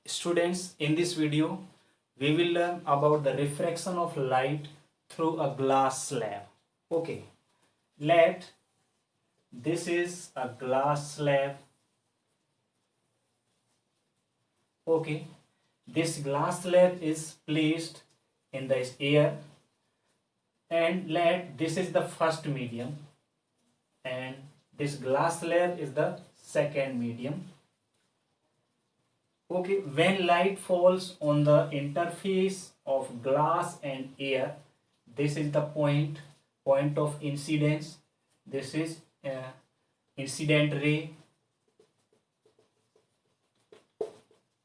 Students, in this video, we will learn about the refraction of light through a glass slab. Okay, let this is a glass slab. Okay, this glass slab is placed in the air, and let this is the first medium, and this glass slab is the second medium. Okay, when light falls on the interface of glass and air, this is the point of incidence. This is incident ray.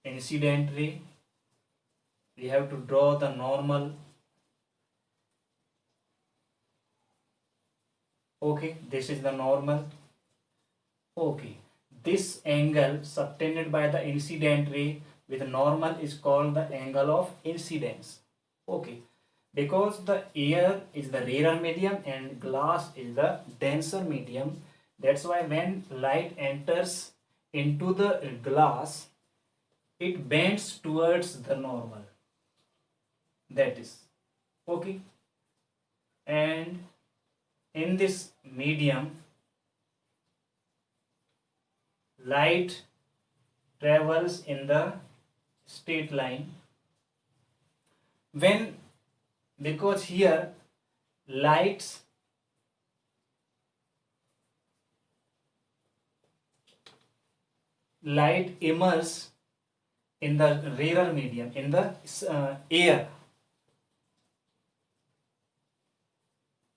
Incident ray. We have to draw the normal. Okay, this is the normal. Okay, this angle subtended by the incident ray with normal is called the angle of incidence. Okay, because the air is the rarer medium and glass is the denser medium, that's why when light enters into the glass, it bends towards the normal. That is okay. And in this medium, light travels in the straight line. When, because here light emerges in the rarer medium, in the air.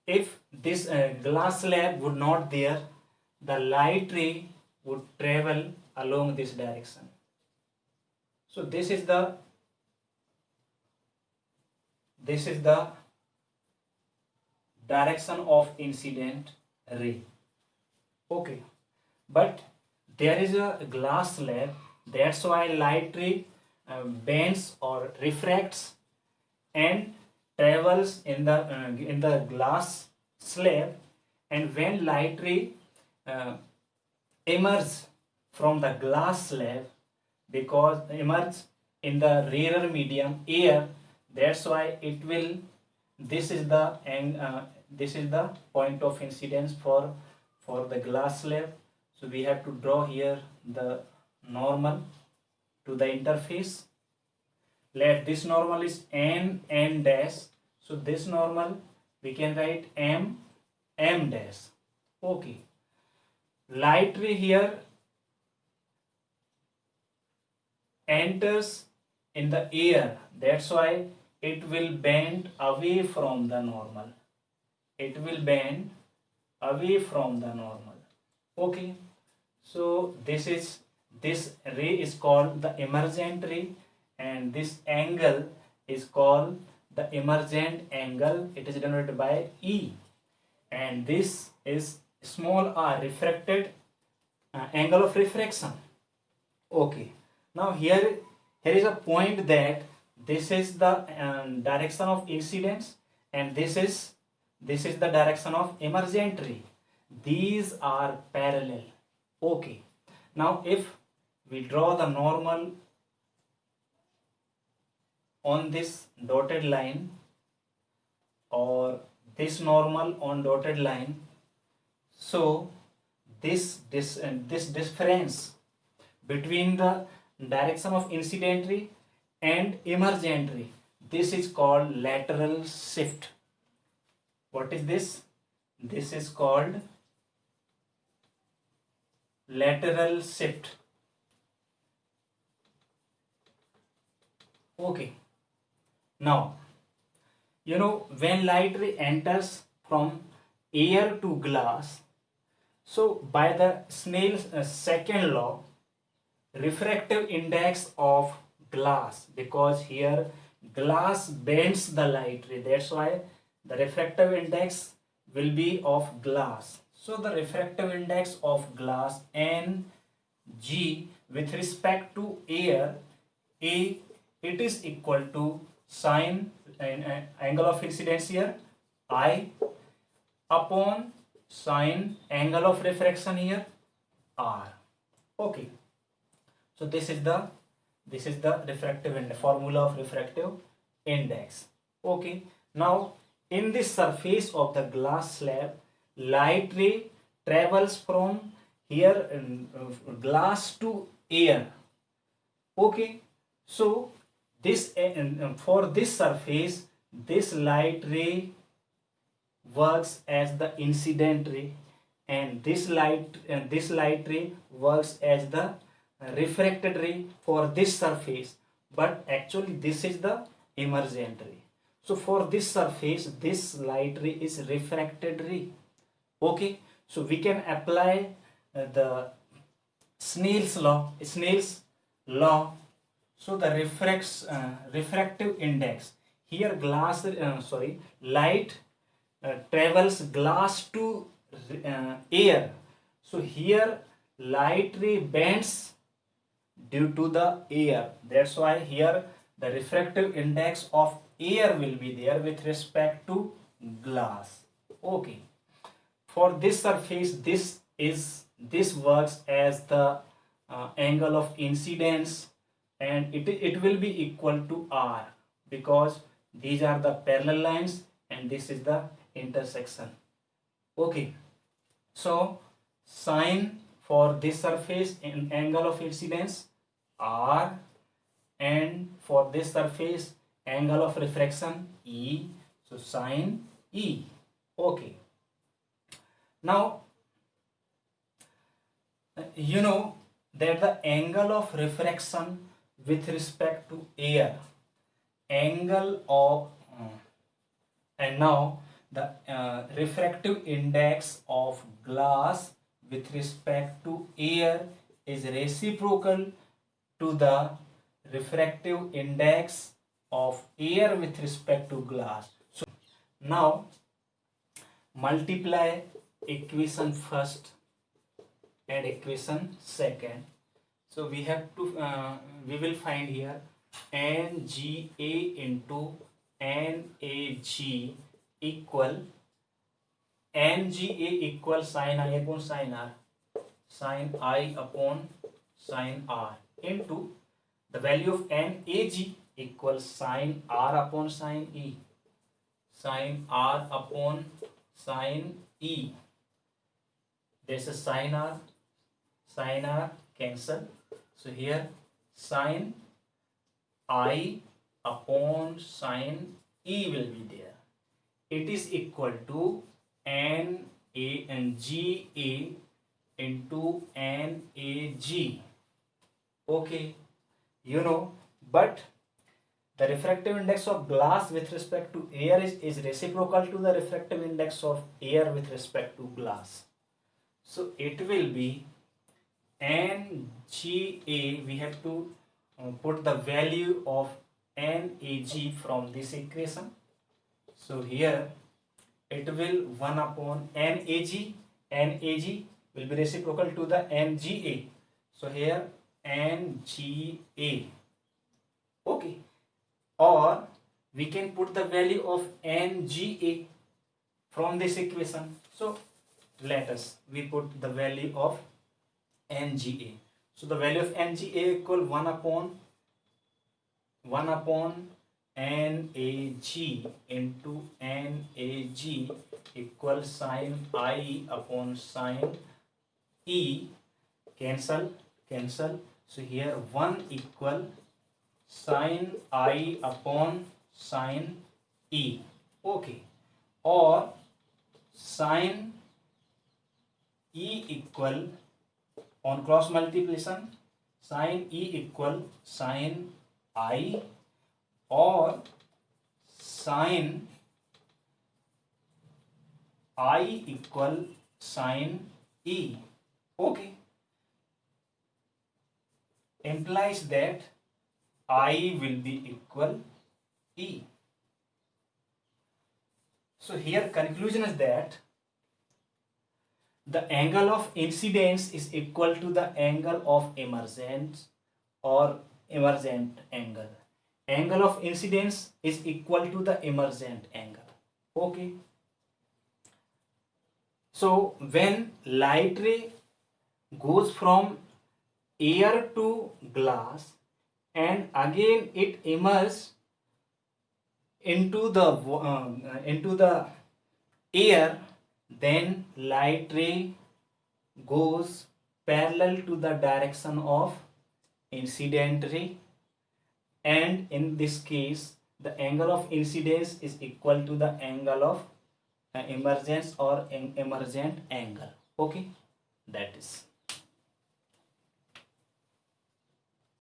If this glass slab would not there, the light ray would travel along this direction. So this is the direction of incident ray. Okay, but there is a glass slab, that's why light ray bends or refracts and travels in the glass slab. And when light ray emerges from the glass slab, because emerge in the rarer medium air, that's why it will, this is the point of incidence for the glass slab. So we have to draw here the normal to the interface. Let this normal is n dash, so this normal we can write m dash. Okay, light ray here enters in the air, that's why it will bend away from the normal. It will bend away from the normal. Okay, so this ray is called the emergent ray, and this angle is called the emergent angle. It is denoted by E, and this is small r, refracted angle of refraction. Okay, now here is a point that this is the direction of incidence, and this is the direction of emergent ray. These are parallel. Okay, now if we draw the normal on this dotted line, or this normal on dotted line, so this difference between the direction of incident ray and emergent ray, this is called lateral shift. What is this? This is called lateral shift. Okay, now you know when light ray enters from air to glass, so by the Snell's second law, refractive index of glass, because here glass bends the light ray, that's why the refractive index will be of glass. So the refractive index of glass Ng with respect to air, A, it is equal to sine angle of incidence here I upon sine angle of refraction here R. Okay, so this is the This is the refractive index, formula of refractive index. Okay. Now in the surface of the glass slab, light ray travels from here glass to air. Okay. So this for this surface, this light ray works as the incident ray, and this light ray works as the refracted ray for this surface, but actually this is the emergent ray. So for this surface, this light ray is refracted ray. Okay, so we can apply the Snell's law. So the refractive index here, light travels glass to air. So here light ray bends due to the air. That's why here the refractive index of air will be there with respect to glass. Okay. For this surface, this works as the angle of incidence, and it will be equal to r, because these are the parallel lines and this is the intersection. Okay, so sine for this surface in angle of incidence r, and for this surface angle of refraction e, so sine e. Okay, now you know that the angle of refraction with respect to air, angle of and now the refractive index of glass with respect to air is reciprocal to the refractive index of air with respect to glass. So now multiply equation first and equation second. So we have to we will find here NGA into NAG equal NGA equal sin I upon sin R, sin I upon sin R, into the value of NAG equals sin R upon sin E, sin R upon sin E. This is sin R cancel. So here sin I upon sin E will be there. It is equal to NA and GA into NAG. Okay, you know, but the refractive index of glass with respect to air is reciprocal to the refractive index of air with respect to glass. So it will be NGA, we have to put the value of NAG from this equation. So here it will 1 upon NAG, NAG will be reciprocal to the NGA. So here NGA. Okay, or we can put the value of NGA from this equation. So let us we put the value of NGA. So the value of NGA equal 1 upon NAG into NAG equals sin I upon sin E. Cancel. So here 1 equal sin I upon sin E. Okay, or sin E equal, on cross multiplication, sin E equal sin I, or sin I equal sin E. Okay, implies that I will be equal E. So here conclusion is that the angle of incidence is equal to the angle of emergence or emergent angle. Angle of incidence is equal to the emergent angle. Okay. So when light ray goes from air to glass, and again it emerges into the air, then light ray goes parallel to the direction of incident ray, and in this case the angle of incidence is equal to the angle of emergence or emergent angle. Okay, that is.